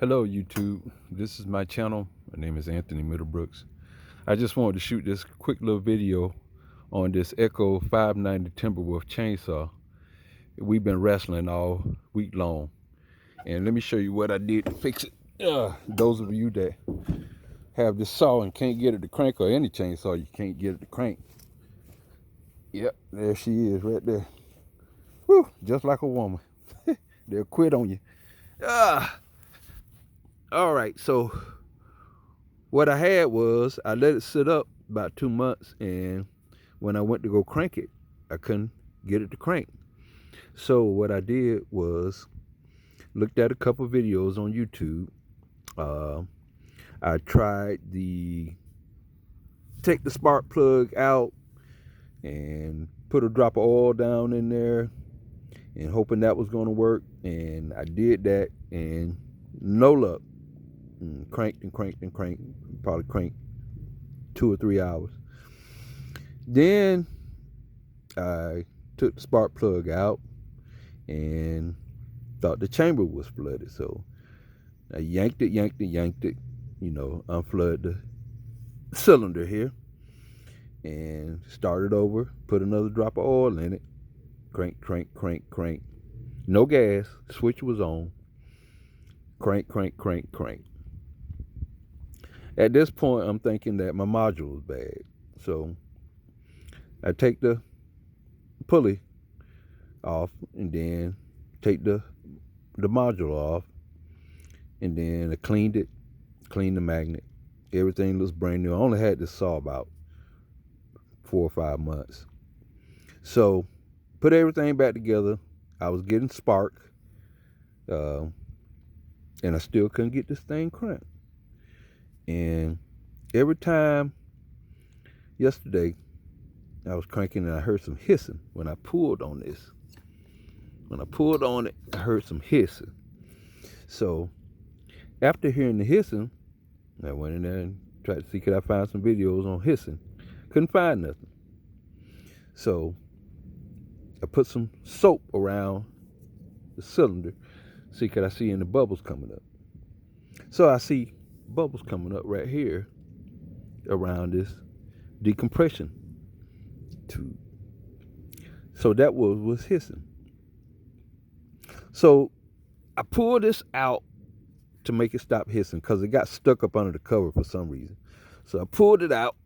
Hello YouTube, this is my channel. My name is Anthony Middlebrooks. I just wanted to shoot this quick little video on this Echo 590 Timberwolf chainsaw. We've been wrestling all week long, and let me show you what I did to fix it. Those of you that have this saw and can't get it to crank, or any chainsaw you can't get it to crank. Yep, there she is right there. Whew, just like a woman. They'll quit on you. All right, so what I had was I let it sit up about 2 months, and when I went to go crank it, I couldn't get it to crank. So what I did was looked at a couple videos on YouTube. I tried take the spark plug out and put a drop of oil down in there and hoping that was going to work, and I did that and no luck. Cranked and cranked and cranked, probably cranked 2 or 3 hours. Then I took the spark plug out and thought the chamber was flooded, so I yanked it, unflooded the cylinder here and started over, put another drop of oil in it, crank, crank, crank, crank, no gas, switch was on, crank, crank, crank, crank. At this point, I'm thinking that my module is bad, so I take the pulley off and then take the module off, and then I cleaned the magnet. Everything looks brand new. I only had this saw about 4 or 5 months. So put everything back together. I was getting spark, and I still couldn't get this thing cranked. And every time yesterday I was cranking and I heard some hissing when I pulled on this. When I pulled on it, I heard some hissing. So after hearing the hissing, I went in there and tried to see could I find some videos on hissing. Couldn't find nothing. So I put some soap around the cylinder, see could I see any bubbles coming up. So I see bubbles coming up right here around this decompression tube. So that was hissing. So I pulled this out to make it stop hissing because it got stuck up under the cover for some reason. So I pulled it out,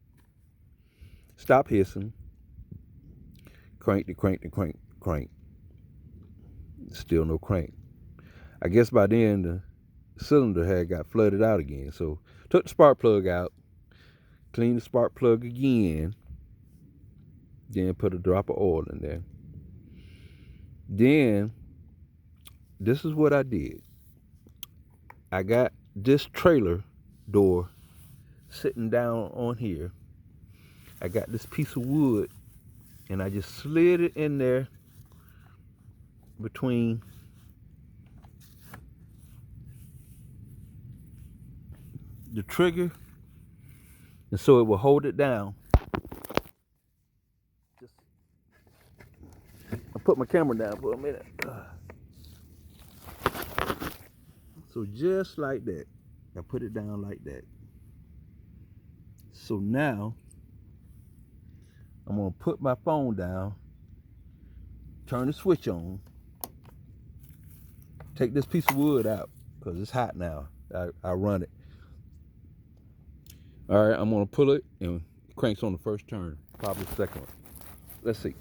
stopped hissing, cranked it, cranked, cranked. Still no crank. I guess by then the cylinder had got flooded out again. So took the spark plug out, cleaned the spark plug again, then put a drop of oil in there. Then this is what I did. I got this trailer door sitting down on here. I got this piece of wood and I just slid it in there between the trigger, and so it will hold it down. I'll put my camera down for a minute. So just like that, I put it down like that. So now I'm gonna put my phone down, turn the switch on, take this piece of wood out because it's hot now. I run it. All right, I'm gonna pull it and it cranks on the first turn, probably the second one. Let's see.